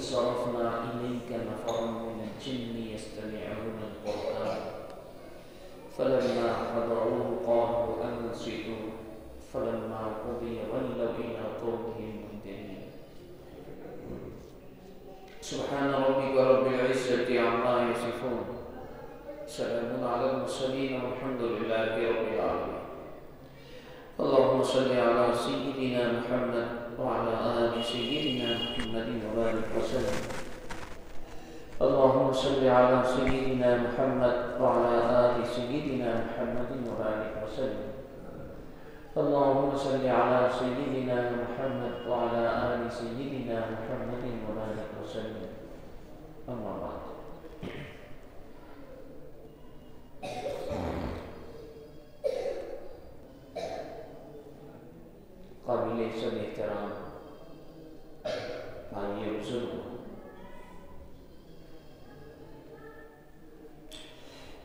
صرفنا إليك نفرا من الجن يستمعون القرآن فلما حضروه قالوا أنصتوا فلما قضي ولوا إلى قومهم منذرين سبحان ربك رب العزة عما يصفون سلام على المرسلين والحمد لله رب العالمين اللهم صل على سيدنا محمد وعلى آل سيدنا محمد وبارك وسلم اللهم صل على سيدنا محمد وعلى آل سيدنا محمد وبارك وسلم اللهم صل على سيدنا محمد وعلى آل سيدنا محمد وبارك وسلم أما بعد قابل عزت احترام بھائی بزرگ،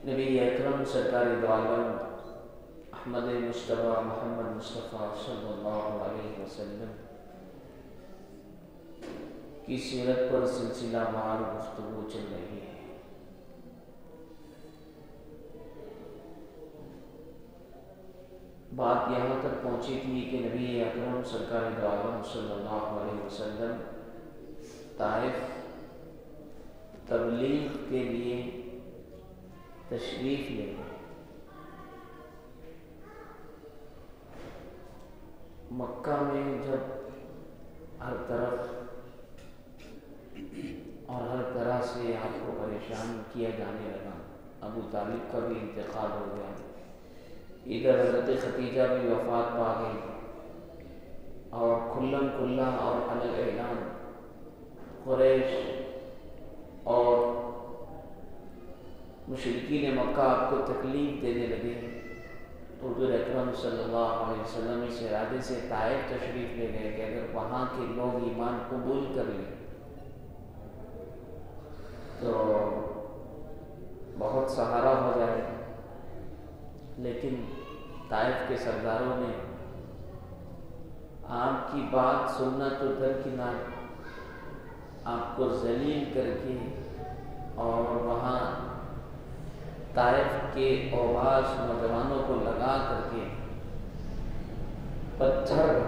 نبی اکرم سرکار دو عالم احمد مصطفیٰ محمد مصطفیٰ صلی اللہ علیہ وسلم کی سیرت پر سلسلہ وار گفتگو چل رہی ہے۔ بات یہاں تک پہنچی تھی کہ نبی اکرم سرکار دو عالم صلی اللہ علیہ وسلم طائف تبلیغ کے لیے تشریف لے گئے۔ مکہ میں جب ہر طرف اور ہر طرح سے آپ کو پریشان کیا جانے لگا، ابو طالب کا بھی انتقال ہو گیا، ادھر حضرت خدیجہ بھی وفات پا گئی، اور کھلم کھلا اور علی اعلان قریش اور مشرکین مکہ آپ کو تکلیف دینے لگے۔ حضور اکرم صلی اللہ علیہ وسلم اس ارادے سے طائف تشریف لے گئے کہ اگر وہاں کے لوگ ایمان قبول کر لیں تو بہت سہارا ہو جائے گا، لیکن طائف کے سرداروں نے آپ کی بات سننا تو درکنار، آپ کو ذلیل کر کے اور وہاں طائف کے اوباش نوجوانوں کو لگا کر کے پتھر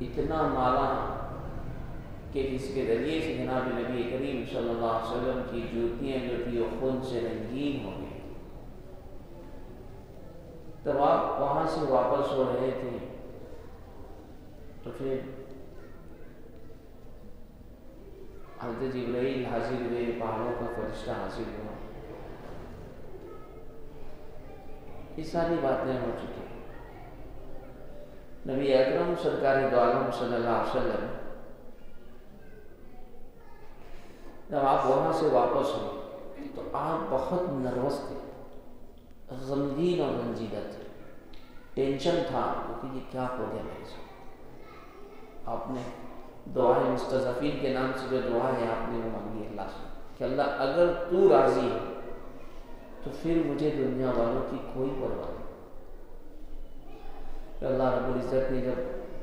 اتنا مارا کہ جس کے ذریعے سے جناب نبی کریم صلی اللہ علیہ وسلم کی جوتیاں جو تھی وہ خون سے رنگین ہو گئی۔ جب آپ وہاں سے واپس ہو رہے تھے تو پھر حضرت جبرائیل حاضر ہوئے، پہاڑوں کا فرشتہ حاضر ہوا، یہ ساری باتیں ہو چکی۔ نبی اکرم سرکار دو عالم صلی اللہ علیہ وسلم جب آپ وہاں سے واپس ہوئے تو آپ بہت نروس تھے، غمگین اور رنجیدہ تھے، ٹینشن تھا کہ یہ کیا ہو گیا میرے ساتھ۔ آپ نے دعائے مستضعفین کے نام سے جو دعا ہے آپ نے وہ مانگی اللہ سے کہ اللہ اگر تو راضی ہے تو پھر مجھے دنیا والوں کی کوئی پرواہ نہیں۔ کہ اللہ رب العزت نے جب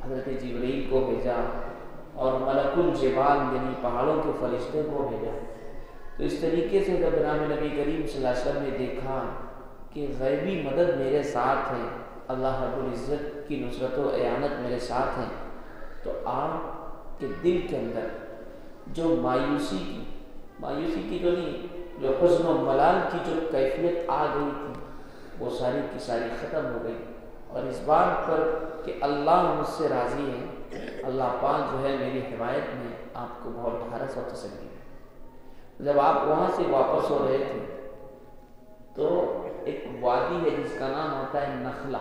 حضرت جبرائیل کو بھیجا اور ملک الجبال یعنی پہاڑوں کے فرشتے کو بھیجا تو اس طریقے سے جب جناب نبی کریم صلی اللہ علیہ وسلم نے دیکھا کہ غیبی مدد میرے ساتھ ہے، اللہ رب العزت کی نصرت و اعانت میرے ساتھ ہے، تو آپ کے دل کے اندر جو مایوسی کی جو نہیں، جو حزن و ملال کی جو کیفیت آ گئی تھی وہ ساری کی ساری ختم ہو گئی، اور اس بات پر کہ اللہ مجھ سے راضی ہے، اللہ پاک جو ہے میری حمایت میں، آپ کو بہت ڈھارس اور تسلی ہے۔ جب آپ وہاں سے واپس ہو رہے تھے تو ایک وادی ہے جس کا نام ہوتا ہے نخلا،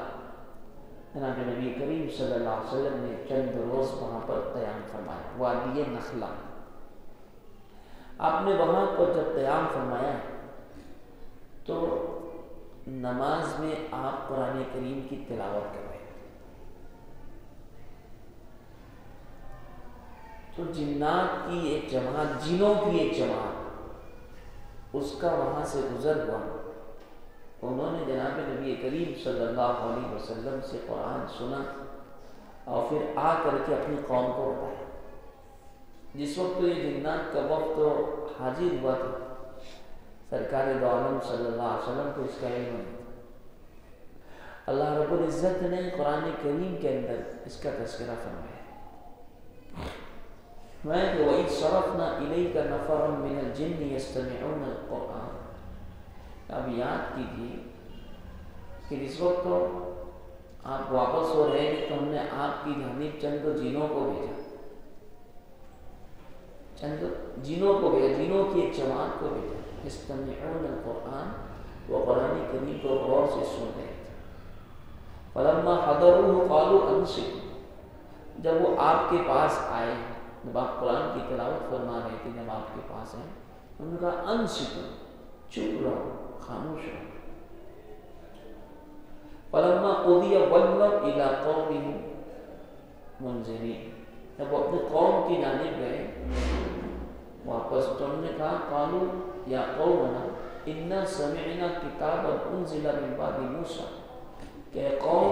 جناب نبی کریم صلی اللہ علیہ وسلم نے چند روز وہاں پر قیام فرمایا، وادی نخلا۔ آپ نے وہاں پر جب قیام فرمایا تو نماز میں آپ قرآن کریم کی تلاوت کر رہے تھے، تو جنات کی ایک جماعت، جنوں کی ایک جماعت اس کا وہاں سے گزر ہوا، انہوں نے جناب نبی کریم صلی اللہ علیہ وسلم سے قرآن سنا اور پھر آ کر کے اپنی قوم کو بتایا۔ جس وقت یہ جنات کا وقت تو حاضر ہوا تھا، سرکار دو عالم صلی اللہ علیہ وسلم کو اس کا علم نہیں تھا۔ اللہ رب العزت نے قرآن کریم کے اندر اس کا تذکرہ فرمایا میں کہ وَإِذْ صَرَفْنَا إِلَيْكَ نَفَرًا مِنَ الْجِنِّ يَسْتَمِعُونَ الْقُرْآنَ۔ اب یاد کیجیے کہ جس وقت تو آپ واپس ہو رہے ہیں تو ہم نے آپ کی جانب چند جنوں کو بھیجا، چند جنوں کو بھیجا، جنوں کی ایک جماعت کو بھیجا، يَسْتَمِعُونَ الْقُرْآنَ، وہ قرآن کریم کو غور سے سن رہے تھے۔ فَلَمَّا حَضَرُوهُ قَالُوا أَنصِتُوا، جب وہ آپ کے پاس آئے، جب آپ قرآن کی تلاوت فرما رہے تھے، جب آپ کے پاس ہیں، انہوں نے کہا انصتوا، چپ رہو، خاموش رہو۔ فلما قضی ولوا الی قومهم منذرین، جب وہ اپنے قوم کی جانب گئے واپس تو انہوں نے کہا قالوا یا قومنا انا سمعنا کتابا انزل من بعد موسیٰ، کہ قوم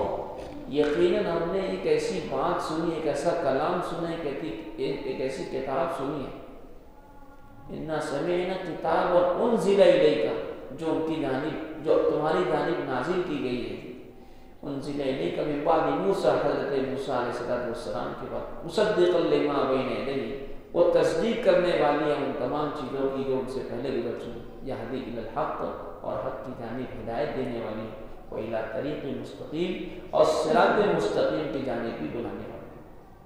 یقیناً ہم نے ایک ایسی بات سنی، ایک ایسا کلام سنا ہے، ایک ایسی کتاب سنی ہے، انا سمعنا کتابا انزل الیک، جو ان کی جانب، جو تمہاری جانب نازل کی گئی ہے، انزل الیک من بعد موسیٰ، حضرت موسیٰ علیہ السلام کے بعد، مصدقا لما بین یدیہ، وہ تصدیق کرنے والی ہے ان تمام چیزوں کی جو ان سے پہلے گزر چکی، یہدی الی الحق، اور حق کی جانب ہدایت دینے والی، وَإِلَىٰ طَرِيقٍ مُسْتَقِيمٍ، اور صراط مستقیم کی جانب بھی بلانے والی۔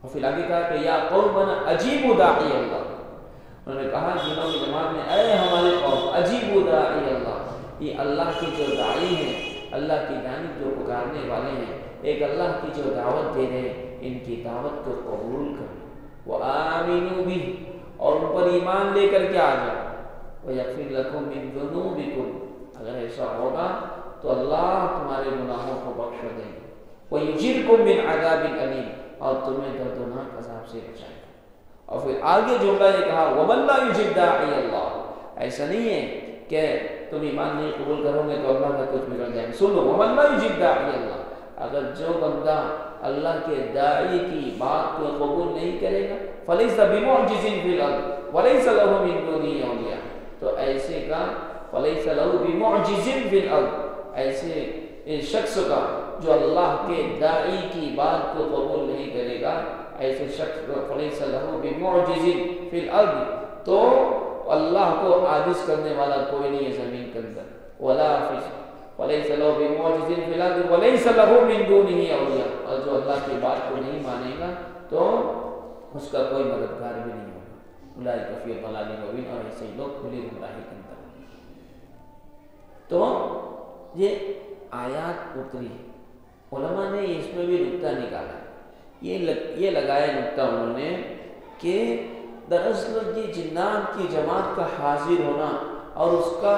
اور پھر آگے کہا کہ یا قومنا اجیبوا داعی اللہ، انہوں نے کہا جنہوں کی جماعت میں اے ہمارے قوم اجیبوا داعی اللہ، یہ اللہ کے جو داعی ہیں، اللہ کی جانب جو پکارنے والے ہیں، ایک اللہ کی جو دعوت دے رہے ہیں، ان کی دعوت کو قبول کرو، وآمنوا بہ، اور ان پر ایمان لے کر کے آ جاؤ، ویغفر لکم من ذنوبکم، اگر ایسا ہوگا تو اللہ تمہارے گناہوں کو بخش دیں گے، وَيُجِرْكُمْ مِنْ عَذَابٍ أَلِيمٍ، اور تمہیں دردناک عذاب سے بچائے گا۔ اور پھر آگے جملہ یہ کہا وَمَن لَا يُجِبْ دَاعِيَ اللَّهِ، ایسا نہیں ہے کہ تم ایمان نہیں قبول کرو گے تو اللہ کا کچھ بگڑ جائے گا۔ سنو وَمَن لَا يُجِبْ دَاعِيَ اللَّهِ، اگر جو بندہ اللہ کے داعی کی بات کو قبول نہیں کرے گا، فَلَيْسَ بِمُعْجِزٍ فِي الْأَرْضِ وَلَيْسَ لَهُ مِن دُونِهِ أَوْلِيَاء، تو ایسے کا فَلَيْسَ لَهُ بِمُعْجِزٍ فِي الْأَرْضِ، ایسے شخص کا جو اللہ کے داعی کی بات کو قبول نہیں کرے گا، ایسے شخص کو فَلَيْسَ لَهُ بِمُعْجِزٍ فِي الْأَرْضِ، تو اللہ کو عاجز کرنے والا کوئی نہیں ہے زمین کے اندر، وَلَا فَلَيْسَ لَهُ بِمُعْجِزٍ فِي الْأَرْضِ وَلَيْسَ لَهُ مِن دُونِهِ أَوْلِيَاء، اور جو اللہ کی بات کو نہیں مانے گا تو اس کا کوئی مددگار بھی نہیں ہوگا، اولئک فی ضلال مبین، اور ایسے لوگ کھلی گمراہی کے اندر۔ تو یہ آیات اتری، علماء نے اس میں بھی نکتہ نکالا، یہ لگایا نکتہ انہوں نے کہ دراصل یہ جنات کی جماعت کا حاضر ہونا اور اس کا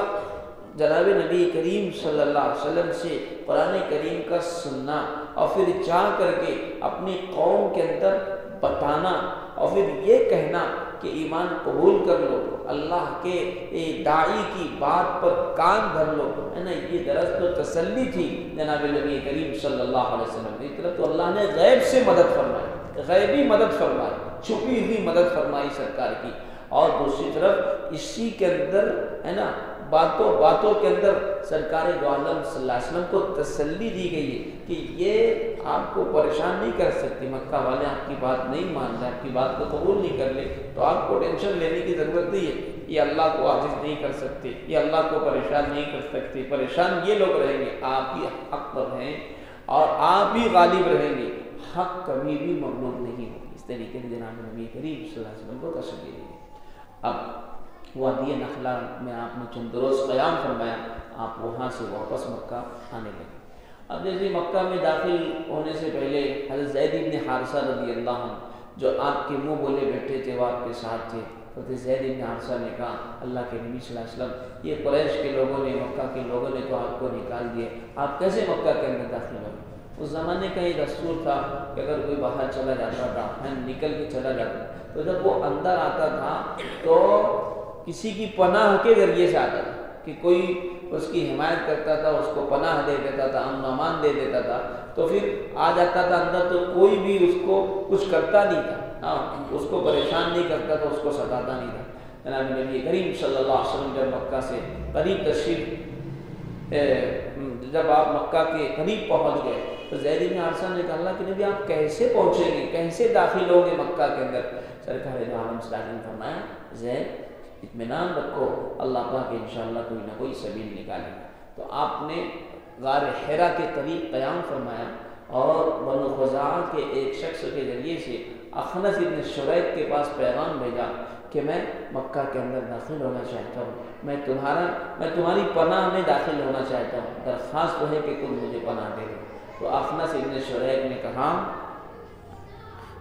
جناب نبی کریم صلی اللہ علیہ وسلم سے قرآن کریم کا سننا، اور پھر جا کر کے اپنی قوم کے اندر بتانا، اور پھر یہ کہنا کہ ایمان قبول کر لو، اللہ کے داعی کی بات پر کان دھر لو، ہے نا، یہ دراصل تسلی تھی جناب نبی کریم صلی اللہ علیہ وسلم کی طرف۔ تو اللہ نے غیب سے مدد فرمائی، غیبی مدد فرمائی، چھپی ہوئی مدد فرمائی سرکار کی، اور دوسری طرف اسی کے اندر ہے نا باتوں کے اندر سرکار دو عالم صلی اللہ علیہ وسلم کو تسلی دی گئی ہے کہ یہ آپ کو پریشان نہیں کر سکتی، مکہ والے آپ کی بات نہیں مان رہے، آپ کی بات کو قبول نہیں کر لے، تو آپ کو ٹینشن لینے کی ضرورت نہیں ہے، یہ اللہ کو عاجز نہیں کر سکتے، یہ اللہ کو پریشان نہیں کر سکتے، پریشان یہ لوگ رہیں گے، آپ ہی حق پر ہیں اور آپ ہی غالب رہیں گے، حق کبھی بھی مغلوب نہیں ہوگی۔ اس طریقے سے جناب نبی کریم صلی اللہ علیہ وسلم کو تسلی دی گئی۔ اب وادی نخلا میں آپ نے چند روز قیام فرمایا، آپ وہاں سے واپس مکہ آنے لگے۔ اب جیسے مکہ میں داخل ہونے سے پہلے حضرت زید بن حارثہ رضی اللہ عنہ جو آپ کے منہ بولے بیٹھے تھے وہ آپ کے ساتھ تھے، حضرت زید بن حارثہ نے کہا اللہ کے نبی صلی اللہ علیہ وسلم یہ قریش کے لوگوں نے، مکہ کے لوگوں نے تو آپ کو نکال دیے، آپ کیسے مکہ کے اندر داخل ہوئے؟ اس زمانے کا یہ دستور تھا کہ اگر کوئی باہر چلا جاتا تھا، نکل کے چلا جاتا تو جب وہ اندر آتا تھا تو کسی کی پناہ کے ذریعے سے آتا تھا، کہ کوئی اس کی حمایت کرتا تھا، اس کو پناہ دے دیتا تھا، امن و امان دے دیتا تھا، تو پھر آ جاتا تھا اندر تو کوئی بھی اس کو کچھ کرتا نہیں تھا، ہاں اس کو پریشان نہیں کرتا تھا، اس کو ستاتا نہیں تھا۔ جناب نبی کریم صلی اللہ علیہ وسلم جب مکہ سے قریب تشریف جب آپ مکہ کے قریب پہنچ گئے تو زید بن حارثہ نے کہا اللہ کے نبی آپ کیسے پہنچیں گے، کیسے داخل ہوں گے مکہ کے اندر؟ سرکار دو عالم صلی اللہ علیہ وسلم نے فرمایا زید اطمینان رکھو، اللہ پاک انشاءاللہ کوئی نہ کوئی سبیل نکالے گا۔ تو آپ نے غار حرا کے قریب قیام فرمایا اور بنو خزاعہ کے ایک شخص کے ذریعے سے اخنس ابن شریک کے پاس پیغام بھیجا کہ میں مکہ کے اندر داخل ہونا چاہتا ہوں، میں تمہاری پناہ میں داخل ہونا چاہتا ہوں، درخواست تو ہے کہ تم مجھے پناہ دے دو۔ تو اخنس ابن شریک نے کہا،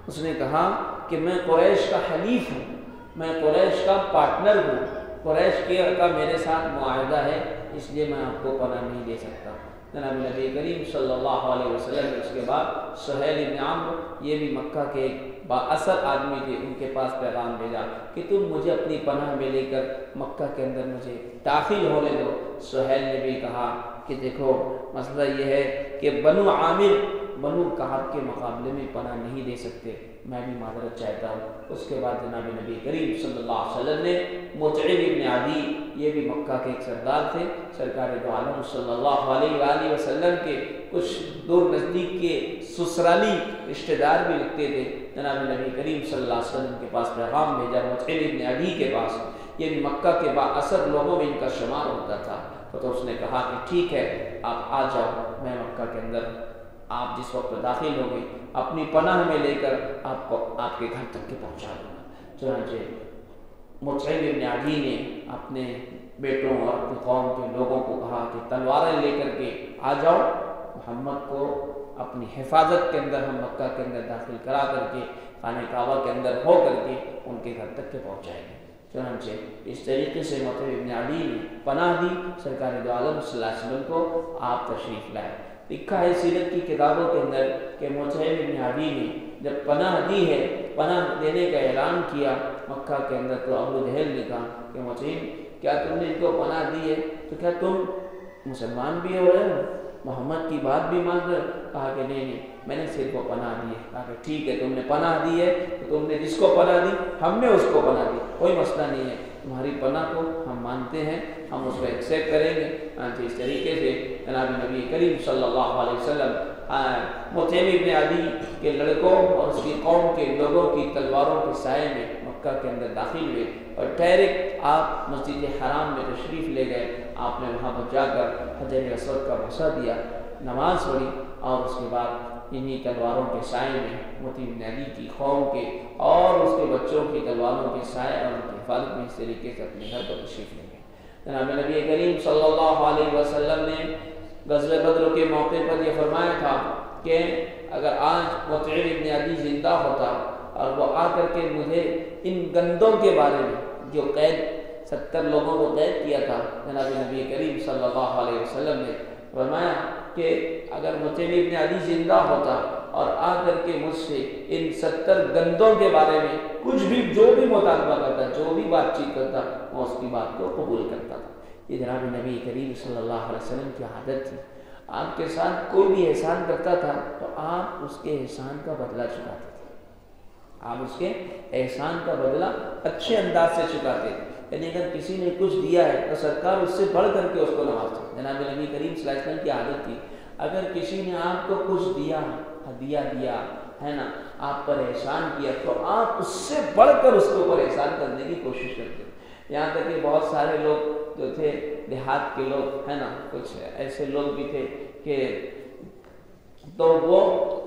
اس نے کہا کہ میں قریش کا حلیف ہوں، میں قریش کا پارٹنر ہوں، قریش کا میرے ساتھ معاہدہ ہے، اس لیے میں آپ کو پناہ نہیں دے سکتا۔ جناب نبی کریم صلی اللہ علیہ وسلم نے اس کے بعد سہیل بن عمرو، یہ بھی مکہ کے ایک با اثر آدمی تھے، ان کے پاس پیغام بھیجا کہ تم مجھے اپنی پناہ میں لے کر مکہ کے اندر مجھے داخل ہونے دو۔ سہیل نے بھی کہا کہ دیکھو مسئلہ یہ ہے کہ بنو عامر بنو کعب کے مقابلے میں پناہ نہیں دے سکتے، میں بھی معذرت چاہتا ہوں۔ اس کے بعد جناب نبی کریم صلی اللہ علیہ وسلم نے مطعم ابن عدی، یہ بھی مکہ کے ایک سردار تھے، سرکار دو عالم صلی اللہ علیہ وآلہ وسلم کے کچھ دور نزدیک کے سسرالی رشتہ دار بھی لگتے تھے، جناب نبی کریم صلی اللہ علیہ وسلم کے پاس پیغام بھیجا مطعم ابن عدی کے پاس، یہ بھی مکہ کے با اثر لوگوں میں ان کا شمار ہوتا تھا۔ تو اس نے کہا کہ ٹھیک ہے آپ آ جاؤ، میں مکہ کے اندر آپ جس وقت داخل ہوں گے اپنی پناہ میں لے کر آپ کو آپ کے گھر تک کے پہنچا دوں گا۔ چنانچہ مطعم ابن عدی نے اپنے بیٹوں اور اپنی قوم کے لوگوں کو کہا کہ تلواریں لے کر کے آ جاؤ، محمد کو اپنی حفاظت کے اندر ہم مکہ کے اندر داخل کرا کر کے خانہ کعبہ کے اندر ہو کر کے ان کے گھر تک کے پہنچائیں گے۔ چنانچہ اس طریقے سے مطعم ابن عدی نے پناہ دی سرکار دو عالم صلی اللہ علیہ وسلم کو، آپ تشریف لائے۔ لکھا ہے سیرت کی کتابوں کے اندر کہ مطعم ابن عدی نے جب پناہ دی ہے، پناہ دینے کا اعلان کیا مکہ کے اندر، تو ابو جہل نے کہا کہ مطعم کیا تم نے ان کو پناہ دی ہے تو کیا تم مسلمان بھی ہو رہے ہو، محمد کی بات بھی مان رہے ہو؟ کہا کہ نہیں میں نے صرف کو پناہ دی ہے۔ کہا کہ ٹھیک ہے تم نے پناہ دی ہے تو تم نے جس کو پناہ دی ہم نے اس کو پناہ دی، کوئی مسئلہ نہیں ہے، تمہاری پناہ کو ہم مانتے ہیں، ہم اس کو ایکسیپٹ کریں گے۔ اس طریقے سے جناب نبی کریم صلی اللہ علیہ وسلم مطعم ابن عدی کے لڑکوں اور اس کی قوم کے لوگوں کی تلواروں کے سائے میں مکہ کے اندر داخل ہوئے اور ڈائریکٹ آپ مسجد حرام میں تشریف لے گئے۔ آپ نے وہاں پر جا کر حجر اسود کا بوسہ دیا، نماز پڑھی اور اس کے بعد انہی تلواروں کے سائے میں مطعم ابن عدی کی قوم کے اور اس کے بچوں کی تلواروں کے سائے اور ان کی حفاظت میں اس طریقے سے اپنے گھر پر تشریف لے گئے۔ جناب نبی کریم صلی اللہ علیہ وسلم نے غزوہ بدر کے موقع پر یہ فرمایا تھا کہ اگر آج مطعم ابن عدی زندہ ہوتا اور وہ آ کر کے مجھے ان گندوں کے بارے میں جو قید 70 لوگوں کو قید کیا تھا، جناب نبی کریم صلی اللہ علیہ وسلم نے فرمایا کہ اگر مطعم ابن عدی زندہ ہوتا اور آ کر کے مجھ سے ان 70 گندوں کے بارے میں کچھ بھی جو بھی مطالبہ کرتا، جو بھی بات چیت کرتا، میں اس کی بات کو قبول کرتا تھا۔ یہ جناب نبی کریم صلی اللہ علیہ وسلم کی عادت تھی، آپ کے ساتھ کوئی بھی احسان کرتا تھا تو آپ اس کے احسان کا بدلہ چکاتے تھے، آپ اس کے احسان کا بدلہ اچھے انداز سے چکاتے تھے۔ یعنی اگر کسی نے کچھ دیا ہے تو سرکار اس سے بڑھ کر کے اس کو نوازتے۔ جناب نبی کریم صلی اللہ علیہ وسلم کی عادت تھی، اگر کسی نے آپ کو کچھ دیا، ہدیہ دیا ہے نا، آپ پر احسان کیا، تو آپ اس سے بڑھ کر اس کے اوپر احسان کرنے کی کوشش کرتے۔ یہاں تک کہ بہت سارے لوگ جو تھے دیہات کے لوگ ہے نا، کچھ ایسے لوگ بھی تھے کہ تو وہ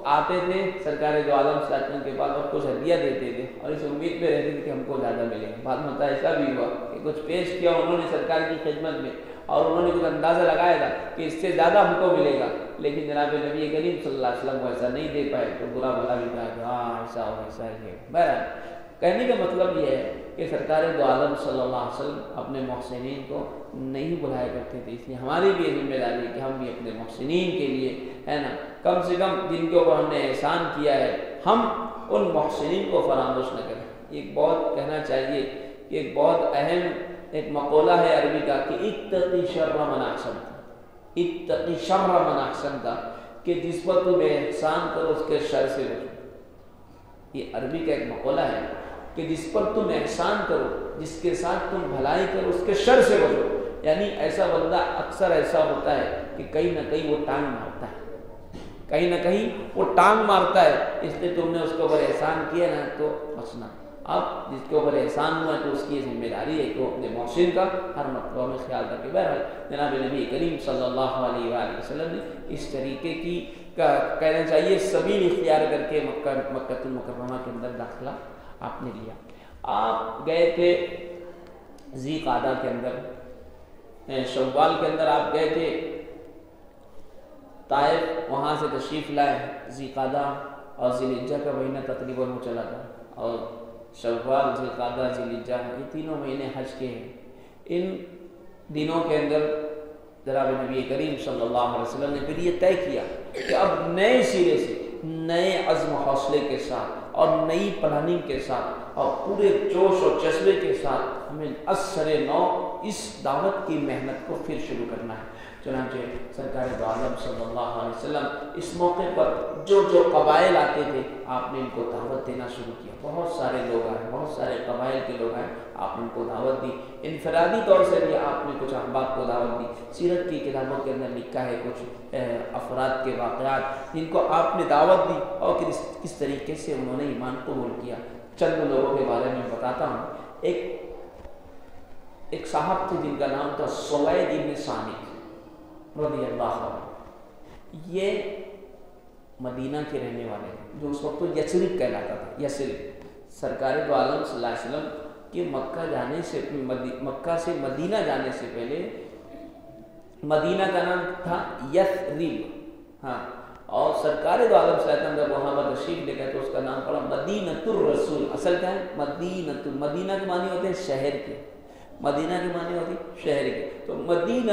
آتے تھے سرکار دو عالم صلی اللہ علیہ وسلم کے پاس اور کچھ ہدیہ دیتے تھے اور اس امید میں رہتے تھے کہ ہم کو زیادہ ملے گا۔ بعد میں ایسا بھی ہوا کہ کچھ پیش کیا انہوں نے سرکار کی خدمت میں اور انہوں نے کچھ اندازہ لگایا تھا کہ اس سے زیادہ ہم کو ملے گا، لیکن جناب نبی کریم صلی اللہ علیہ وسلم کو ایسا نہیں دے پائے تو برا بھلا بھی کہا کہ ہاں ایسا ہو ایسا ہے۔ بہرحال کہنے کا مطلب یہ ہے کہ سرکار دو عالم صلی اللہ علیہ وسلم اپنے محسنین کو نہیں بلایا کرتے تھے، اس لیے ہماری بھی یہ ذمہ داری ہے کہ ہم بھی اپنے محسنین کے لیے ہے نا، کم سے کم جن کے اوپر ہم نے احسان کیا ہے ہم ان محسنین کو فراموش نہ کریں۔ ایک بہت کہنا چاہیے کہ ایک بہت اہم ایک مقولہ ہے عربی کا کہ اتقی شر من احسنت، اتقی شر من احسنت، کہ جس پر تم احسان کرو اس کے شر سے بچو۔ یہ عربی کا ایک مقولہ ہے کہ جس پر تم احسان کرو، جس کے ساتھ تم بھلائی کرو، اس کے شر سے بچو۔ یعنی ایسا بندہ اکثر ایسا ہوتا ہے کہ کہیں نہ کہیں وہ ٹانگ مارتا ہے، کہیں نہ کہیں وہ ٹانگ مارتا ہے، اس لیے تم نے اس کے اوپر احسان کیا نا تو بچنا۔ اب جس کے اوپر احسان ہوا ہے تو اس کی ذمہ داری ہے کہ وہ اپنے محسن کا ہر مرتبہ میں خیال رکھے۔ بہرحال جناب نبی کریم صلی اللہ علیہ وآلہ وسلم نے اس طریقے کی کہنا چاہیے سبیل اختیار کر کے مکہ المکرمہ کے اندر داخلہ آپ نے لیا۔ آپ گئے تھے ذی قعدہ کے اندر، شوال کے اندر آپ گئے تھے طائف، وہاں سے تشریف لائے ذی قعدہ اور ذی الحجہ کا مہینہ تقریباً ہو چلا تھا، اور شوال، ذی قعدہ، ذی الحجہ یہ تینوں مہینے حج کے ہیں۔ ان دنوں کے اندر جناب نبی کریم صلی اللہ علیہ وسلم نے پھر یہ طے کیا کہ اب نئے سرے سے، نئے عزم و حوصلے کے ساتھ اور نئی پلاننگ کے ساتھ اور پورے جوش و جذبے کے ساتھ ہمیں اثر نو اس دعوت کی محنت کو پھر شروع کرنا ہے۔ چنانچہ سرکار دو عالم صلی اللہ علیہ وسلم اس موقع پر جو قبائل آتے تھے آپ نے ان کو دعوت دینا شروع کیا۔ بہت سارے لوگ آئے، بہت سارے قبائل کے لوگ آئے، آپ نے ان کو دعوت دی۔ انفرادی طور سے بھی آپ نے کچھ احباب کو دعوت دی۔ سیرت کی کتابوں کے اندر لکھا ہے کچھ افراد کے واقعات جن کو آپ نے دعوت دی اور کس طریقے سے انہوں نے ایمان قبول کیا۔ چند لوگوں کے بارے میں بتاتا ہوں۔ ایک صاحب تھے جن کا نام تھا سوید بن صامت رضی اللہ عنہ، یہ مدینہ کے رہنے والے ہیں، جو اس وقت یثرب کہلاتا تھا۔ یثرب سرکار دو عالم صلی اللہ علیہ وسلم کے مکہ سے مدینہ جانے سے پہلے مدینہ کا نام تھا یثرب، ہاں، اور سرکار دو عالم صلی اللہ علیہ وسلم جب وہاں پر تشریف لے گئے تو اس کا نام پڑا مدینۃ الرسول۔ اصل کیا ہے؟ مدینہ کے معنی ہوتے ہیں شہر کے، مدینہ کے معنی ہوتی شہر کے، تو مدینۃ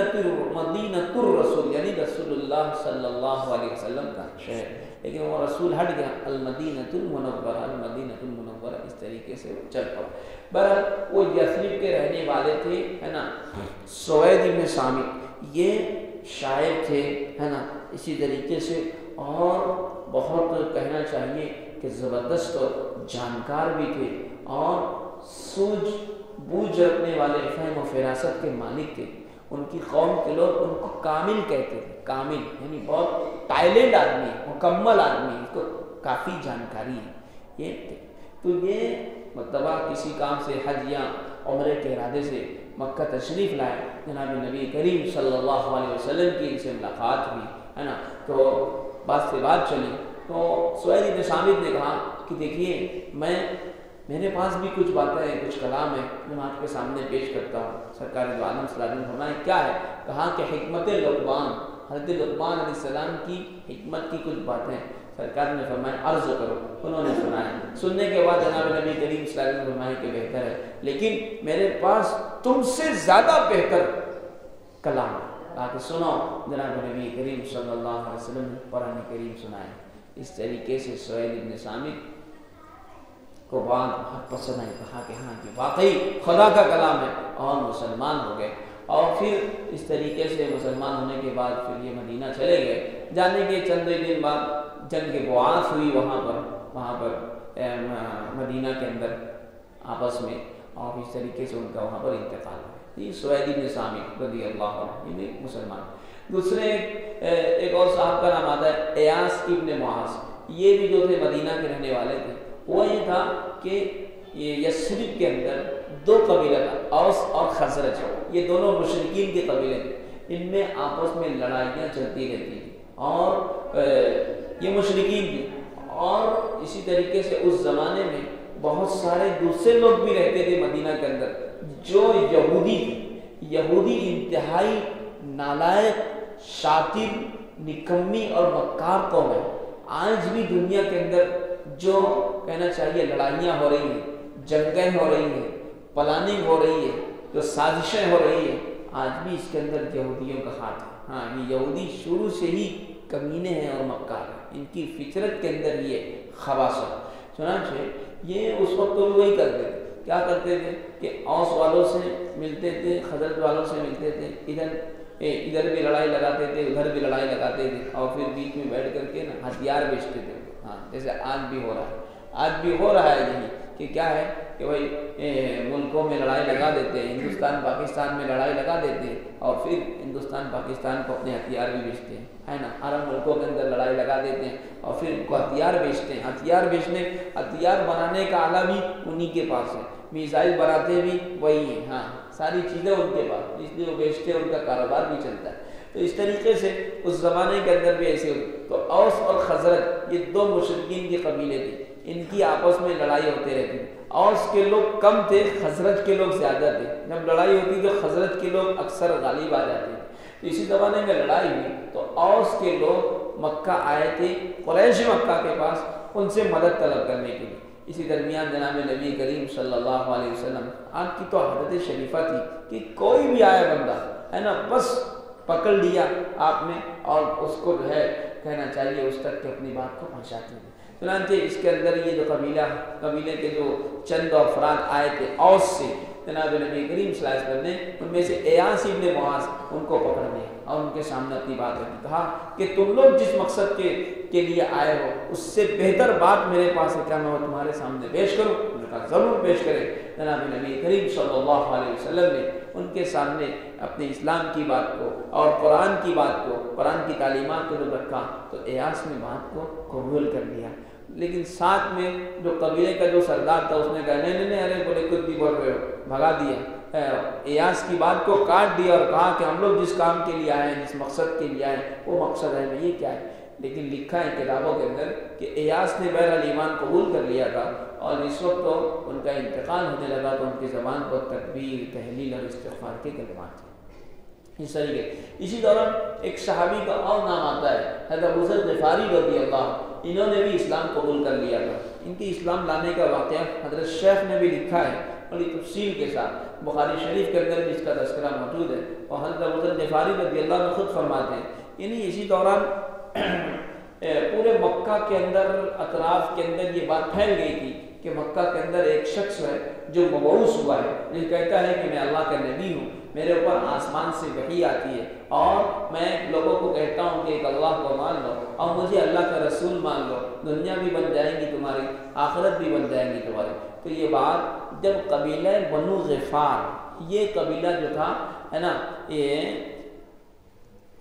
الرسول یعنی رسول اللہ صلی اللہ علیہ وسلم کا شہر، لیکن وہ رسول ہٹ گیا، المدینۃ المنورہ، المدینۃ المنورہ اس طریقے سے چل پڑا۔ بہرحال وہ یثرب کے رہنے والے تھے، ہے نا، سوید بن صامت، یہ شاعر تھے، ہے نا، اسی طریقے سے اور بہت کہنا چاہیے کہ زبردست اور جانکار بھی تھے اور سوجھ بوجھ رکھنے والے، فہم و فراست کے مالک تھے۔ ان کی قوم کے لوگ ان کو کامل کہتے تھے، کامل یعنی بہت ٹیلنٹ آدمی، مکمل آدمی، اس کو کافی جانکاری ہے یہ تھے۔ تو یہ مرتبہ کسی کام سے حج یا عمرے کے ارادے سے مکہ تشریف لائے، جناب نبی کریم صلی اللہ علیہ وسلم کی ان سے ملاقات ہوئی، ہے نا، تو بات سے بات چلی تو سوید بن صامت نے کہا کہ دیکھیے میرے پاس بھی کچھ باتیں ہیں، کچھ کلام ہے جو میں آپ کے سامنے پیش کرتا ہوں۔ سرکار دو عالم صلی اللہ علیہ وسلم فرمائے کیا ہے؟ کہا کہ حکمت لقمان، حضرت لقمان علیہ السلام کی حکمت کی کچھ باتیں۔ سرکار نے فرمایا عرض کرو، انہوں نے سنایا۔ سننے کے بعد جناب نبی کریم صلی اللہ علیہ وسلم فرمایا کہ بہتر ہے، لیکن میرے پاس تم سے زیادہ بہتر کلام ہے۔ کہا کہ سنو، جناب نبی کریم صلی اللہ علیہ وسلم نے قرآن کریم سنایا۔ اس طریقے سے سوید بن صامت کو بات بہت پسند آئی، کہا کہ ہاں جی واقعی خدا کا کلام ہے، اور مسلمان ہو گئے۔ اور پھر اس طریقے سے مسلمان ہونے کے بعد پھر یہ مدینہ چلے گئے۔ جانے کے چند دن بعد جنگ بعاث ہوئی وہاں پر مدینہ کے اندر آپس میں، اور اس طریقے سے ان کا وہاں پر انتقال ہوا۔ یہ سوید بن صامت رضی اللہ عنہ یہ مسلمان۔ دوسرے ایک اور صاحب کا نام آتا ہے ایاس ابن معاذ، یہ بھی جو تھے مدینہ کے رہنے والے تھے۔ وہ یہ تھا کہ یہ یثرب کے اندر دو قبیلہ تھا، اوس اور خزرج، یہ دونوں مشرکین کے قبیلے تھے، ان میں آپس میں لڑائیاں چلتی رہتی تھیں، اور یہ مشرکین تھے، اور اسی طریقے سے اس زمانے میں بہت سارے دوسرے لوگ بھی رہتے تھے مدینہ کے اندر جو یہودی انتہائی نالائق، شاطر، نکمی اور مکار قوم ہے۔ آج بھی دنیا کے اندر جو کہنا چاہیے لڑائیاں ہو رہی ہیں، جنگیں ہو رہی ہیں، پلاننگ ہو رہی ہے، جو سازشیں ہو رہی ہیں، آج بھی اس کے اندر یہودیوں کا ہاتھ ہے۔ ہاں، یہ یہودی شروع سے ہی کمینے ہیں اور مکار ہیں، ان کی فطرت کے اندر یہ خباثت۔ چنانچہ یہ اس وقت تو وہی کرتے تھے، کیا کرتے تھے کہ اوس والوں سے ملتے تھے، خزرج والوں سے ملتے تھے، ادھر بھی لڑائی لگاتے تھے، ادھر بھی لڑائی لگاتے تھے، اور پھر بیچ میں بیٹھ کر کے نا ہتھیار بیچتے تھے۔ ہاں، جیسے آج بھی ہو رہا ہے، آج بھی ہو رہا ہے یہی کہ کیا ہے کہ بھائی ملکوں میں لڑائی لگا دیتے ہیں، ہندوستان پاکستان میں لڑائی لگا دیتے ہیں، اور پھر ہندوستان پاکستان کو اپنے ہتھیار بھی بیچتے ہیں، ہے نا، عرب ملکوں کے اندر لڑائی لگا دیتے ہیں اور پھر ان کو ہتھیار بیچتے ہیں۔ ہتھیار بنانے کا آلہ بھی انہی کے پاس ہے، میزائل بناتے بھی وہی ہیں، ہاں، ساری چیزیں ان کے پاس، اس لیے وہ بیچتے ہیں، ان کا کاروبار بھی چلتا ہے۔ تو اس طریقے سے اس زمانے کے اندر بھی ایسے ہوتے۔ تو اوس اور خزرج یہ دو مشرکین کے قبیلے تھے، ان کی آپس میں لڑائی ہوتے رہتی تھی۔ اوس کے لوگ کم تھے، خزرج کے لوگ زیادہ تھے۔ جب لڑائی ہوتی تو خزرج کے لوگ اکثر غالب آ جاتے تھے۔ تو اسی زمانے میں لڑائی ہوئی تو اوس کے لوگ مکہ آئے تھے، قریش مکہ کے پاس، ان سے مدد طلب کرنے کے لیے۔ اسی درمیان جناب نبی کریم صلی اللہ علیہ وسلم، آپ کی تو عادت شریفہ تھی کہ کوئی بھی آیا بندہ ہے نا، بس پکڑ لیا آپ نے اور اس کو جو ہے کہنا چاہیے اس تک کہ اپنی بات کو پہنچاتے ہیں۔ چنانچہ اس کے اندر یہ جو قبیلے کے جو چند افراد آئے تھے اوس سے، جناب نبی کریم صلی اللہ علیہ وسلم نے ان میں سے ایاس ابن معاذ ان کو پکڑ لیا اور ان کے سامنے اپنی بات رکھی، کہا کہ تم لوگ جس مقصد کے لیے آئے ہو اس سے بہتر بات میرے پاس ہے، کیا میں وہ تمہارے سامنے پیش کروں؟ انہوں نے کہا ضرور پیش کریں۔ جناب نبی کریم صلی اللہ علیہ وسلم نے ان کے سامنے اپنے اسلام کی بات کو اور قرآن کی بات کو، قرآن کی تعلیمات کو جب رکھا تو ایاس نے بات کو قبول کر لیا، لیکن ساتھ میں جو قبیلے کا جو سردار تھا اس نے کہا نہیں، ارے بولے کچھ بھی بول رہے ہو، بھگا دیا، ایاس کی بات کو کاٹ دیا اور کہا کہ ہم لوگ جس کام کے لیے آئے ہیں، جس مقصد کے لیے آئے ہیں وہ مقصد ہے یہ کیا ہے؟ لیکن لکھا ہے کتابوں کے اندر کہ ایاس نے بہرحال ایمان قبول کر لیا تھا، اور اس وقت تو ان کا انتقال ہونے لگا تو ان کی زبان پر تکبیر، تحلیل اور استغفار کے کلمات تھے۔ اس طریقے اسی دوران ایک صحابی کا اور نام آتا ہے، حضرت ابو ذر غفاری رضی اللہ، انہوں نے بھی اسلام قبول کر لیا تھا۔ ان کی اسلام لانے کا واقعہ حضرت شیخ نے بھی لکھا ہے بڑی تفصیل کے ساتھ، بخاری شریف کے اندر بھی اس کا تذکرہ موجود ہے، اور حضرت ابو ذر غفاری رضی اللہ عنہ خود فرماتے ہیں، یعنی اسی دوران پورے مکہ کے اندر، اطراف کے اندر یہ بات پھیل گئی تھی کہ مکہ کے اندر ایک شخص ہے جو مبعوث ہوا ہے، جو کہتا ہے کہ میں اللہ کا نبی ہوں، میرے اوپر آسمان سے وحی آتی ہے اور میں لوگوں کو کہتا ہوں کہ ایک اللہ کو مان لو اور مجھے اللہ کا رسول مان لو، دنیا بھی بن جائے گی تمہاری، آخرت بھی بن جائے گی تمہاری۔ تو یہ بات جب قبیلہ بنو غفار، یہ قبیلہ جو تھا ہے نا، یہ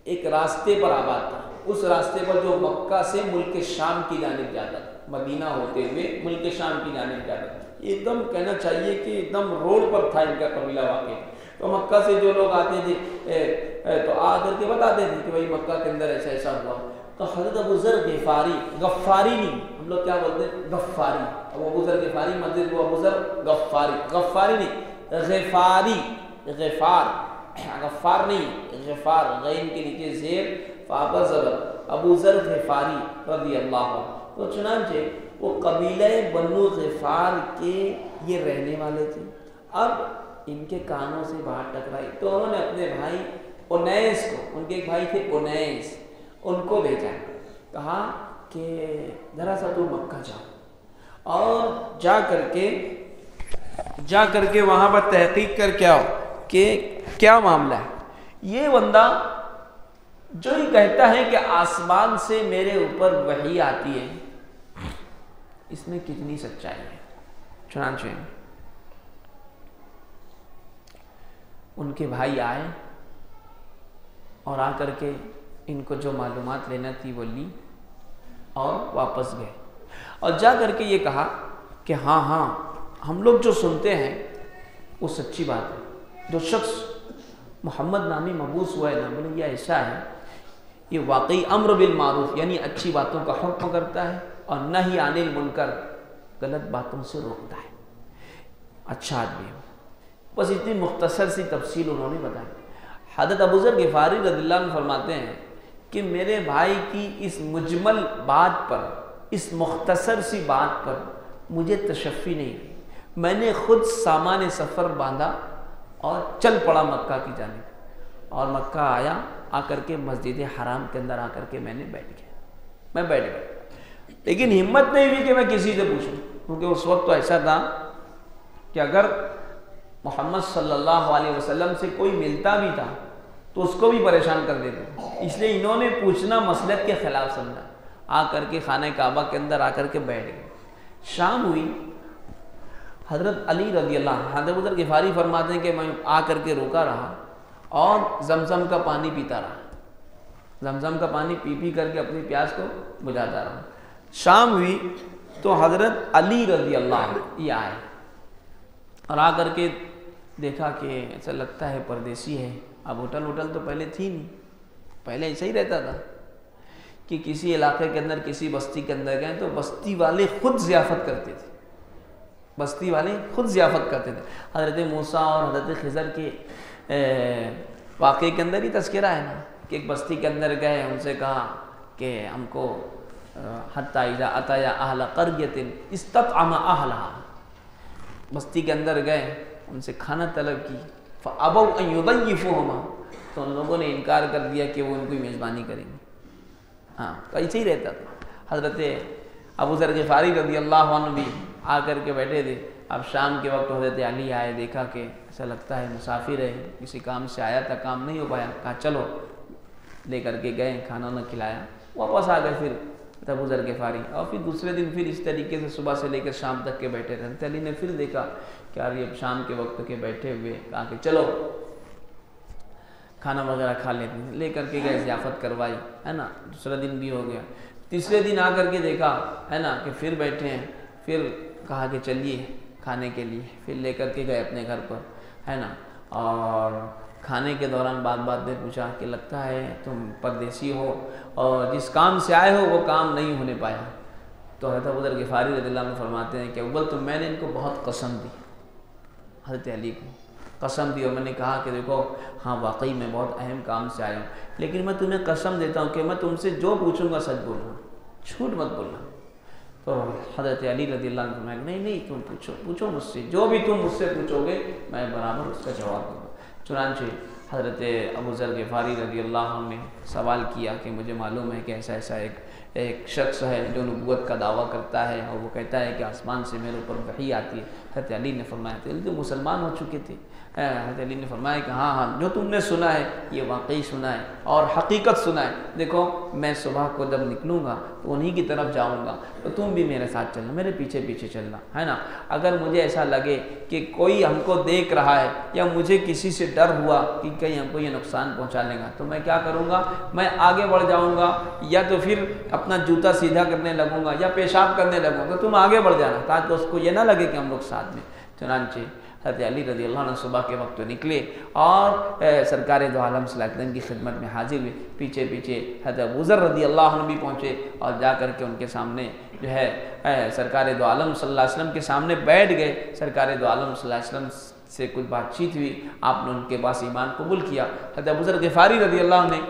ایک راستے پر آباد تھا، اس راستے پر جو مکہ سے ملک شام کی جانب جاتا تھا، مدینہ ہوتے ہوئے ملک شام کی جانب جاتا تھا، ایک دم کہنا چاہیے کہ ایک دم روڈ پر تھا ان کا قبیلہ واقع۔ تو مکہ سے جو لوگ آتے تھے تو آ کر کے بتاتے تھے کہ بھائی مکہ کے اندر ایسا ایسا ہوا۔ تو حضرت ابو ذر غفاری، غفاری نہیں، ہم لوگ کیا بولتے ہیں غفاری، اب ابو ذر غفاری مسجد وہ ابو ذر غفاری، غفاری نہیں غفاری، غفار نہیں، غفار، غین کے نیچے زیر فاء زبر، ابو ذر غفاری رضی اللہ عنہ۔ تو چنانچہ وہ قبیلہ بنو غفار کے یہ رہنے والے تھے۔ اب ان کے کانوں سے بات ٹکرائی تو انہوں نے اپنے بھائی انیس کو، ان کے ایک بھائی تھے انیس، ان کو بھیجا، کہا کہ ذرا سا تو مکہ جاؤ اور جا کر کے وہاں پر تحقیق کر کے آؤ کہ کیا معاملہ ہے۔ یہ بندہ جو ہی کہتا ہے کہ آسمان سے میرے اوپر وحی آتی ہے، اس میں کتنی سچائی ہے۔ چنانچہ ان کے بھائی آئے اور آ کر کے ان کو جو معلومات لینا تھی وہ لی اور واپس گئے، اور جا کر کے یہ کہا کہ ہاں ہم لوگ جو سنتے ہیں وہ سچی بات ہے، جو شخص محمد نامی مبعوث ہوا ہے نا، بولے یہ ایسا ہے، یہ واقعی امر بالمعروف یعنی اچھی باتوں کا حکم کرتا ہے اور نہی عن المنکر غلط باتوں سے روکتا ہے، اچھا آدمی ہے۔ بس اتنی مختصر سی تفصیل انہوں نے بتائی۔ حضرت ابو ذر غفاری رضی اللہ عنہ فرماتے ہیں کہ میرے بھائی کی اس مجمل بات پر، اس مختصر سی بات پر مجھے تشفی نہیں ہوئی، میں نے خود سامان سفر باندھا اور چل پڑا مکہ کی جانب، اور مکہ آیا، آ کر کے مسجد حرام کے اندر آ کر کے میں بیٹھ گیا، لیکن ہمت نہیں ہوئی کہ میں کسی سے پوچھوں، کیونکہ اس وقت تو ایسا تھا کہ اگر محمد صلی اللہ علیہ وسلم سے کوئی ملتا بھی تھا تو اس کو بھی پریشان کر دیتے، اس لیے انہوں نے پوچھنا مصلحت کے خلاف سمجھا، آ کر کے خانہ کعبہ کے اندر آ کر کے بیٹھ گئے۔ شام ہوئی، حضرت علی رضی اللہ عنہ، حضرت ابو ذر غفاری فرماتے ہیں کہ میں آ کر کے روکا رہا اور زمزم کا پانی پیتا رہا، زمزم کا پانی پی پی کر کے اپنی پیاس کو بجھاتا رہا۔ شام ہوئی تو حضرت علی رضی اللہ عنہ یہ آئے اور آ کر کے دیکھا کہ ایسا لگتا ہے پردیسی ہے۔ اب ہوٹل تو پہلے تھی نہیں، پہلے ایسا ہی رہتا تھا کہ کسی علاقے کے اندر کسی بستی کے اندر گئے تو بستی والے خود ضیافت کرتے تھے، بستی والے خود ضیافت کرتے تھے۔ حضرت موسیٰ اور حضرت خضر کے واقعے کے اندر ہی تذکرہ ہے نا کہ ایک بستی کے اندر گئے، ان سے کہا کہ ہم کو حتیٰ اذا اتیا اہل قریۃ استطعم اہلھا، بستی کے اندر گئے، ان سے کھانا طلب کی، فابوا ان یضیفوہما، تو ان لوگوں نے انکار کر دیا کہ وہ ان کی میزبانی کریں گے۔ ہاں ایسے ہی رہتا تھا۔ حضرت ابو ذر غفاری رضی اللہ عنہ بھی آ کر کے بیٹھے تھے۔ اب شام کے وقت حضرت علی آئے، دیکھا کہ ایسا لگتا ہے مسافر ہے، کسی کام سے آیا تھا، کام نہیں ہو پایا، کہا چلو، لے کر کے گئے، کھانا نہ کھلایا، واپس آ گئے پھر ابو ذر غفاری۔ اور پھر دوسرے دن پھر اس طریقے سے صبح سے لے کر شام تک کے بیٹھے رہے۔ حضرت علی نے پھر دیکھا کہ یار یہ شام کے وقت کے بیٹھے ہوئے، کہا کہ چلو کھانا وغیرہ کھا لیتے ہیں، لے کر کے گئے، ضیافت کروائی، ہے نا۔ دوسرا دن بھی ہو گیا، تیسرے دن آ کر کے دیکھا ہے نا کہ پھر بیٹھے ہیں، پھر کہا کہ چلیے کھانے کے لیے، پھر لے کر کے گئے اپنے گھر پر، ہے نا۔ اور کھانے کے دوران بات میں پوچھا کہ لگتا ہے تم پردیسی ہو اور جس کام سے آئے ہو وہ کام نہیں ہونے پایا۔ تو حضرت ابو ذر غفاری رضی اللہ عنہ فرماتے ہیں کہ اول تو میں نے ان کو بہت قسم دی، حضرت علی کو قسم دی، اور میں نے کہا کہ دیکھو ہاں واقعی میں بہت اہم کام سے آیا ہوں، لیکن میں تمہیں قسم دیتا ہوں کہ میں تم سے جو پوچھوں گا سچ بولوں، جھوٹ مت بولنا۔ تو حضرت علی رضی اللہ عنہ فرمایا نہیں تم پوچھو مجھ سے، جو بھی تم مجھ سے پوچھو گے میں برابر اس کا جواب دوں گا۔ چنانچہ حضرت ابو ذر غفاری رضی اللہ عنہ نے سوال کیا کہ مجھے معلوم ہے کہ ایسا ایک شخص ہے جو نبوت کا دعویٰ کرتا ہے اور وہ کہتا ہے کہ آسمان سے میرے اوپر وحی آتی ہے۔ حضرت علی نے فرمایا، حضرت علی تو مسلمان ہو چکے تھے، حضرت علی نے فرمایا کہ ہاں جو تم نے سنا ہے یہ واقعی سنا ہے اور حقیقت سنا ہے۔ دیکھو میں صبح کو جب نکلوں گا تو انہی کی طرف جاؤں گا، تو تم بھی میرے ساتھ چلنا، میرے پیچھے چلنا، ہے نا۔ اگر مجھے ایسا لگے کہ کوئی ہم کو دیکھ رہا ہے یا مجھے کسی سے ڈر ہوا کہ کہیں ہم کو یہ نقصان پہنچا لے گا تو میں کیا کروں گا، میں آگے بڑھ جاؤں گا یا تو پھر اپنا جوتا سیدھا کرنے لگوں گا یا پیشاب کرنے لگوں گا، تم آگے بڑھ جانا تاکہ اس کو یہ نہ لگے کہ ہم لوگ ساتھ میں۔ چنانچہ حضرت علی رضی اللہ عنہ صبح کے وقت نکلے اور سرکار دو عالم صلی اللہ علیہ وسلم کی خدمت میں حاضر ہوئے۔ پیچھے حضرت ابو ذر رضی اللہ عنہ بھی پہنچے اور جا کر کے ان کے سامنے جو ہے سرکار دو عالم صلی اللہ علیہ وسلم کے سامنے بیٹھ گئے۔ سرکار دو عالم صلی اللہ علیہ وسلم سے کچھ بات چیت ہوئی، آپ نے ان کے پاس ایمان قبول کیا۔ حضرت ابو ذر غفاری رضی اللہ عنہ نے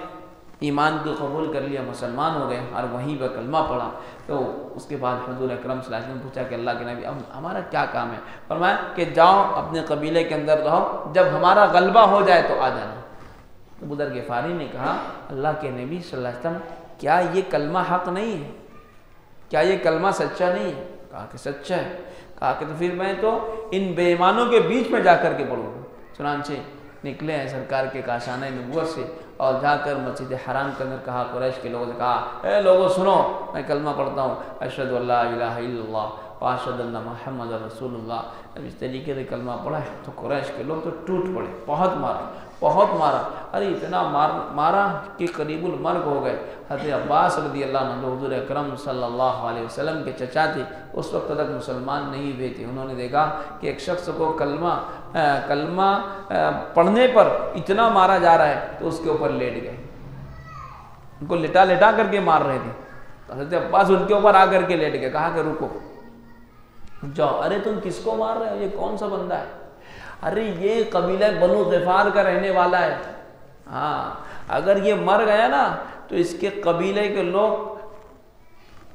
ایمان کو قبول کر لیا، مسلمان ہو گئے اور وہیں پہ کلمہ پڑھا۔ تو اس کے بعد حضور اکرم صلی اللہ علیہ وسلم پوچھا کہ اللہ کے نبی اب ہمارا کیا کام ہے؟ فرمایا کہ جاؤ اپنے قبیلے کے اندر رہو، جب ہمارا غلبہ ہو جائے تو آ جانا۔ تو ابو ذر غفاری نے کہا اللہ کے نبی صلی اللہ علیہ وسلم کیا یہ کلمہ حق نہیں ہے؟ کیا یہ کلمہ سچا نہیں ہے؟ کہا کہ سچا ہے۔ کہا کہ تو پھر میں تو ان بے ایمانوں کے بیچ میں جا کر کے پڑھوں گا۔ چنانچہ نکلے ہیں سرکار کے کاشانہ نبوت سے اور جا کر مسجد حرام کے اندر کہا، قریش کے لوگوں سے کہا اے لوگوں سنو میں کلمہ پڑھتا ہوں، اشہد ان لا الہ الا اللہ واشہد ان محمد رسول اللہ۔ جب اس طریقے سے کلمہ پڑھا تو قریش کے لوگ تو ٹوٹ پڑے، بہت مارا، ارے اتنا مارا کہ قریب المرگ ہو گئے۔ حضرت عباس رضی اللہ عنہ جو حضور اکرم صلی اللہ علیہ وسلم کے چچا تھے اس وقت تک مسلمان نہیں ہوئے تھے، انہوں نے دیکھا کہ ایک شخص کو کلمہ پڑھنے پر اتنا مارا جا رہا ہے تو اس کے اوپر لیٹ گئے، ان کو لٹا کر کے مار رہے تھے۔ تو حضرت عباس ان کے اوپر آ کر کے لیٹ گئے، کہا کہ رکو جاؤ، ارے تم کس کو مار رہے ہو، یہ کون سا بندہ ہے؟ ارے یہ قبیلہ بنو غفار کا رہنے والا ہے، ہاں اگر یہ مر گیا نا تو اس کے قبیلے کے لوگ،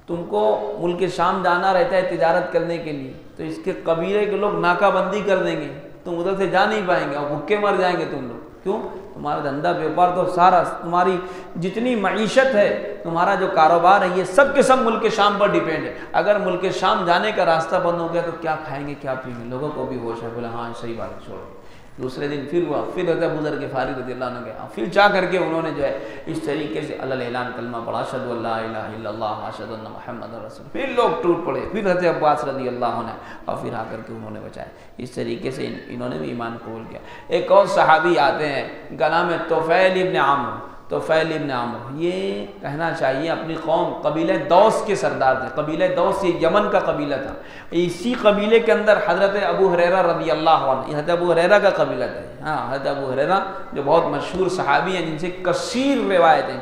تم کو ملک شام جانا رہتا ہے تجارت کرنے کے لیے تو اس کے قبیلے کے لوگ ناکہ بندی کر دیں گے، تم ادھر سے جا نہیں پائیں گے اور بھوکے مر جائیں گے تم لوگ، کیوں؟ تمہارا دھندا بیوپار تو سارا تمہاری جتنی معیشت ہے، تمہارا جو کاروبار ہے، یہ سب کے سب ملک شام پر ڈیپینڈ ہے۔ اگر ملک شام جانے کا راستہ بند ہو گیا تو کیا کھائیں گے کیا پئیں گے؟ لوگوں کو بھی ہوش ہے، بولا ہاں صحیح بات ہے، چھوڑو۔ دوسرے دن پھر ہوا، پھر حضرت ابو ذر غفاری رضی اللہ عنہ گیا، پھر جا کر کے انہوں نے جو ہے اس طریقے سے اعلان کلمہ پڑھا، اشہد ان لا الہ الا اللہ اشہد ان محمد رسول۔ پھر لوگ ٹوٹ پڑے، پھر حضرت عباس رضی اللہ عنہ، اور پھر آ کر کے انہوں نے بچایا۔ اس طریقے سے انہوں نے بھی ایمان قبول کیا۔ ایک اور صحابی آتے ہیں، ان کا نام ہے طفیل ابن عمرو۔ طفیل ابن عمرو، یہ کہنا چاہیے اپنی قوم قبیلہ دوس کے سردار تھے۔ قبیلہ دوس یہ یمن کا قبیلہ تھا۔ اسی قبیلے کے اندر حضرت ابو ہریرہ رضی اللہ عنہ، یہ حضرت ابو ہریرہ کا قبیلہ تھا۔ ہاں، حضرت ابو ہریرہ جو بہت مشہور صحابی ہیں، جن سے کثیر روایت ہیں،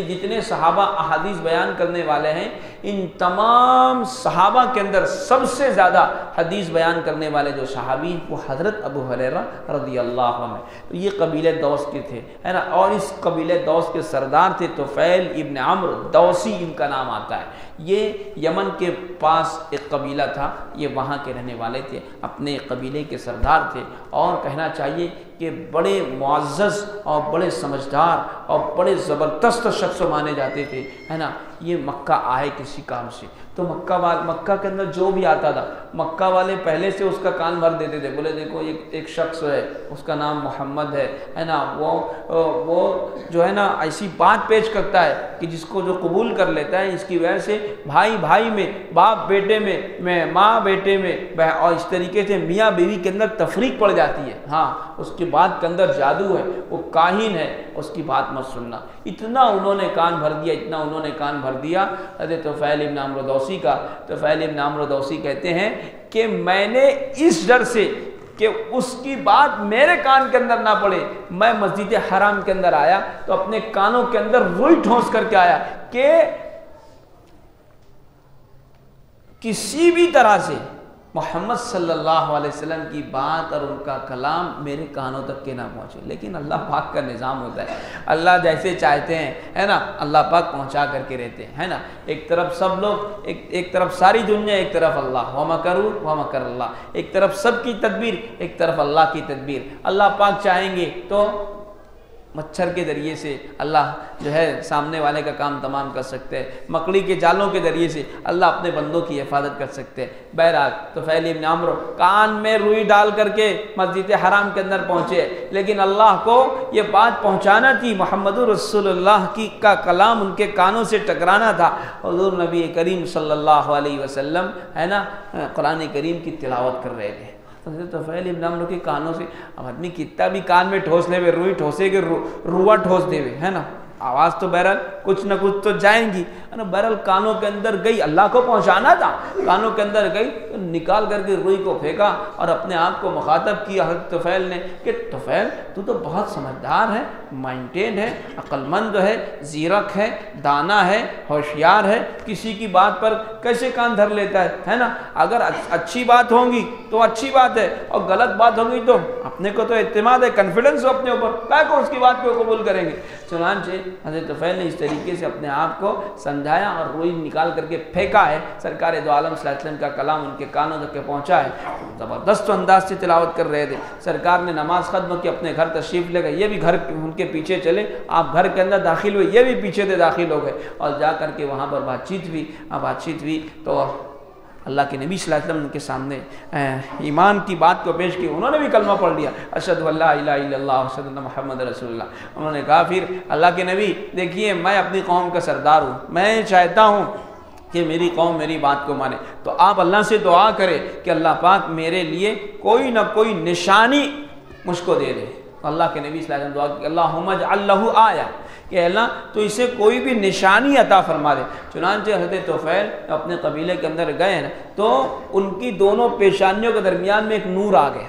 جتنے صحابہ احادیث بیان کرنے والے ہیں، ان تمام صحابہ کے اندر سب سے زیادہ حدیث بیان کرنے والے جو صحابی ہیں وہ حضرت ابو ہریرہ رضی اللہ عنہ۔ تو یہ قبیلہ دوس کے تھے، ہے نا، اور اس قبیلہ دوس کے سردار تھے طفیل ابن عمرو، دوسی ان کا نام آتا ہے۔ یہ یمن کے پاس ایک قبیلہ تھا، یہ وہاں کے رہنے والے تھے، اپنے قبیلے کے سردار تھے، اور کہنا چاہیے کہ بڑے معزز اور بڑے سمجھدار اور بڑے زبردست شخص مانے جاتے تھے، ہے نا۔ یہ مکہ آئے کسی کام سے، تو مکہ کے اندر جو بھی آتا تھا، مکہ والے پہلے سے اس کا کان بھر دیتے تھے، بولے دیکھو ایک شخص ہے، اس کا نام محمد ہے نا، وہ جو ہے نا ایسی بات پیش کرتا ہے کہ جس کو جو قبول کر لیتا ہے، اس کی وجہ سے بھائی بھائی میں، باپ بیٹے میں، ماں بیٹے میں، اور اس طریقے سے میاں بیوی کے اندر تفریق پڑ جاتی ہے۔ ہاں، اس کی بات کے اندر جادو ہے، وہ کاہن ہے، اس کی بات مت سننا۔ اتنا انہوں نے کان بھر دیا حضرت طفیل ابن عمرو دوسی کا۔ طفیل ابن عمرو دوسی کہتے ہیں کہ میں نے اس ڈر سے کہ اس کی بات میرے کان کے اندر نہ پڑے، میں مسجد حرام کے اندر آیا تو اپنے کانوں کے اندر روئی ٹھونس کر کے آیا کہ کسی بھی طرح سے محمد صلی اللہ علیہ وسلم کی بات اور ان کا کلام میرے کانوں تک کے نہ پہنچے۔ لیکن اللہ پاک کا نظام ہوتا ہے، اللہ جیسے چاہتے ہیں، ہے نا، اللہ پاک پہنچا کر کے رہتے ہیں، ہے نا۔ ایک طرف سب لوگ، ایک طرف ساری دنیا، ایک طرف اللہ، وَمَكَرُوا وَمَكَرَ اللَّهُ، ایک طرف سب کی تدبیر، ایک طرف اللہ کی تدبیر۔ اللہ پاک چاہیں گے تو مچھر کے ذریعے سے اللہ جو ہے سامنے والے کا کام تمام کر سکتے ہیں، مکڑی کے جالوں کے ذریعے سے اللہ اپنے بندوں کی حفاظت کر سکتے ہیں۔ بہرحال طفیل ابن عمرو کان میں روئی ڈال کر کے مسجد حرام کے اندر پہنچے، لیکن اللہ کو یہ بات پہنچانا تھی، محمد رسول اللہ کی کا کلام ان کے کانوں سے ٹکرانا تھا۔ حضور نبی کریم صلی اللہ علیہ وسلم، ہے نا، قرآن کریم کی تلاوت کر رہے تھے۔ طفیل ابن عمرو کے کانوں سے، اب آدمی کتنا بھی کان میں ٹھوس لے، روئی ٹھوسے کہ روا ٹھوس دے، ہے نا، آواز تو بہرحال کچھ نہ کچھ تو جائیں گی، ہے نا۔ بہرحال کانوں کے اندر گئی، اللہ کو پہنچانا تھا، کانوں کے اندر گئی تو نکال کر کے روئی کو پھینکا اور اپنے آپ کو مخاطب کیا حضرت طفیل نے کہ طفیل تو بہت سمجھدار ہے، مائنڈ ہے، عقل مند ہے، زیرک ہے، دانا ہے، ہوشیار ہے، کسی کی بات پر کیسے کان دھر لیتا ہے نا۔ اگر اچھی بات ہوں گی تو اچھی بات ہے، اور غلط بات ہوں گی تو اپنے کو تو اعتماد ہے، کانفیڈنس ہو اپنے اوپر، کیا کو اس کی بات کو قبول کریں گے۔ چنانچہ حضرت طفیل نے اس طریقے سے اپنے آپ کو سمجھایا اور روئی نکال کر کے پھینکا ہے۔ سرکار دو عالم صلی اللہ علیہ وسلم کا کلام ان کے کانوں تک پہنچا ہے، زبردست انداز سے تلاوت کر رہے تھے۔ سرکار نے نماز ختم کی، اپنے گھر تشریف لے گئے، یہ بھی گھر ان کے پیچھے چلے، آپ گھر کے اندر داخل ہوئے، یہ بھی پیچھے سے داخل ہو گئے، اور جا کر کے وہاں پر بات چیت ہوئی تو اللہ کے نبی صلی اللہ علیہ وسلم ان کے سامنے ایمان کی بات کو پیش کی، انہوں نے بھی کلمہ پڑھ لیا، اشہد ان لا الہ الا اللہ اشہد ان محمد رسول اللہ۔ انہوں نے کہا پھر اللہ کے نبی دیکھیے میں اپنی قوم کا سردار ہوں، میں چاہتا ہوں کہ میری قوم میری بات کو مانے، تو آپ اللہ سے دعا کریں کہ اللہ پاک میرے لیے کوئی نہ کوئی نشانی مجھ کو دے دے۔ اللہ کے نبی صلی اللہ علیہ وسلم دعا کہ اللہم اجعل لہ آیہ، کہ اللہ تو اسے کوئی بھی نشانی عطا فرما دے۔ چنانچہ حضرت طفیل اپنے قبیلے کے اندر گئے نا، تو ان کی دونوں پیشانیوں کے درمیان میں ایک نور آ گیا،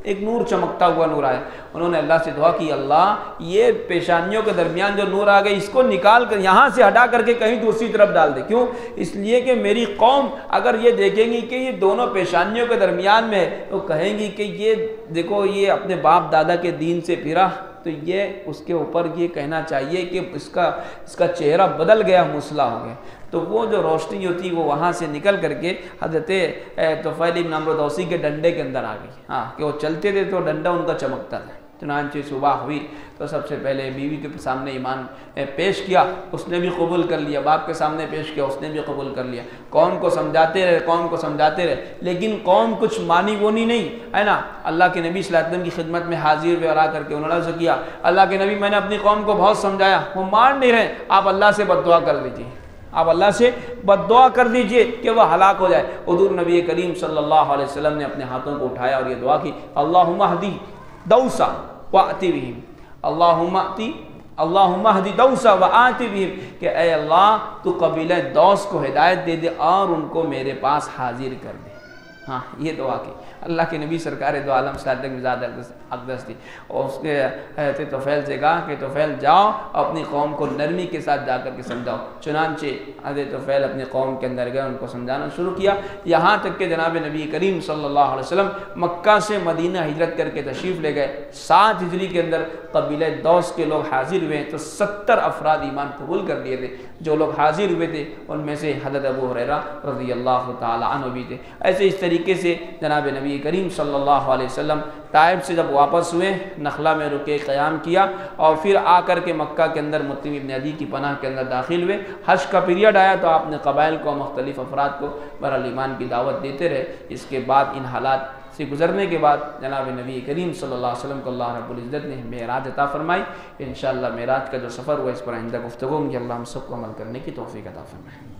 ایک نور چمکتا ہوا نور آیا۔ انہوں نے اللہ سے دعا کی، اللہ یہ پیشانیوں کے درمیان جو نور آ گئی اس کو نکال کر یہاں سے ہٹا کر کے کہیں دوسری طرف ڈال دے۔ کیوں؟ اس لیے کہ میری قوم اگر یہ دیکھیں گی کہ یہ دونوں پیشانیوں کے درمیان میں ہے تو کہیں گی کہ یہ دیکھو یہ اپنے باپ دادا کے دین سے پھرا، تو یہ اس کے اوپر یہ کہنا چاہیے کہ اس کا چہرہ بدل گیا، مسلح ہو گیا۔ تو وہ جو روشنی ہوتی وہ وہاں سے نکل کر کے حضرت طفیل ابن عمرو دوسی کے ڈنڈے کے اندر آ گئی، ہاں، کہ وہ چلتے تھے تو ڈنڈا ان کا چمکتا تھا۔ چنانچہ صبح ہوئی تو سب سے پہلے بیوی کے سامنے ایمان پیش کیا، اس نے بھی قبول کر لیا، باپ کے سامنے پیش کیا، اس نے بھی قبول کر لیا، قوم کو سمجھاتے رہے، لیکن قوم کچھ مانی وونی نہیں ہے نا۔ اللہ کے نبی صلی اللہ علیہ وسلم کی خدمت میں حاضر ہوئے اور آ کر کے انہوں نے عرض کیا، اللہ کے نبی میں نے اپنی قوم کو بہت سمجھایا، وہ مان نہیں رہے، آپ اللہ سے بد دعا کر دیجیے، آپ اللہ سے بد دعا کر دیجئے کہ وہ ہلاک ہو جائے۔ حضور نبی کریم صلی اللہ علیہ وسلم نے اپنے ہاتھوں کو اٹھایا اور یہ دعا کی، اللہم اہدی دوسا وآتی بہم، اللہم اہدی دوسا وآتی بہم، کہ اے اللہ تو قبیلہ دوس کو ہدایت دے دے اور ان کو میرے پاس حاضر کر دے۔ ہاں یہ دعا کی اللہ کے نبی سرکار دو عالم صلی اللہ علیہ وسلم زیادہ اقدس تھی، اور اس نے حضرت طفیل سے کہا کہ طفیل جاؤ اپنی قوم کو نرمی کے ساتھ جا کر کے سمجھاؤ۔ چنانچہ حضرت طفیل اپنی قوم کے اندر گئے، ان کو سمجھانا شروع کیا، یہاں تک کہ جناب نبی کریم صلی اللہ علیہ وسلم مکہ سے مدینہ ہجرت کر کے تشریف لے گئے۔ 7 ہجری کے اندر قبیلہ دوس کے لوگ حاضر ہوئے تو 70 افراد ایمان قبول کر لیے تھے۔ جو لوگ حاضر ہوئے تھے ان میں سے حضرت ابو ہریرہ رضی اللہ تعالی عنہ بھی تھے۔ ایسے اس طریقے سے جناب نبی کریم صلی اللہ علیہ وسلم طائف سے جب واپس ہوئے، نخلا میں رکے، قیام کیا، اور پھر آ کر کے مکہ کے اندر مطعم ابن عدی کی پناہ کے اندر داخل ہوئے۔ حج کا پیریڈ آیا تو آپ نے قبائل کو، مختلف افراد کو بہرحال ایمان کی دعوت دیتے رہے۔ اس کے بعد ان حالات سے گزرنے کے بعد جناب نبی کریم صلی اللہ علیہ وسلم کو اللہ رب العزت نے معراج عطا فرمائی۔ انشاءاللہ معراج کا جو سفر ہوا اس پر آئندہ گفتگو ہوں گی۔ اللہ ہم سب کو عمل کرنے کی توفیق عطا فرمائے۔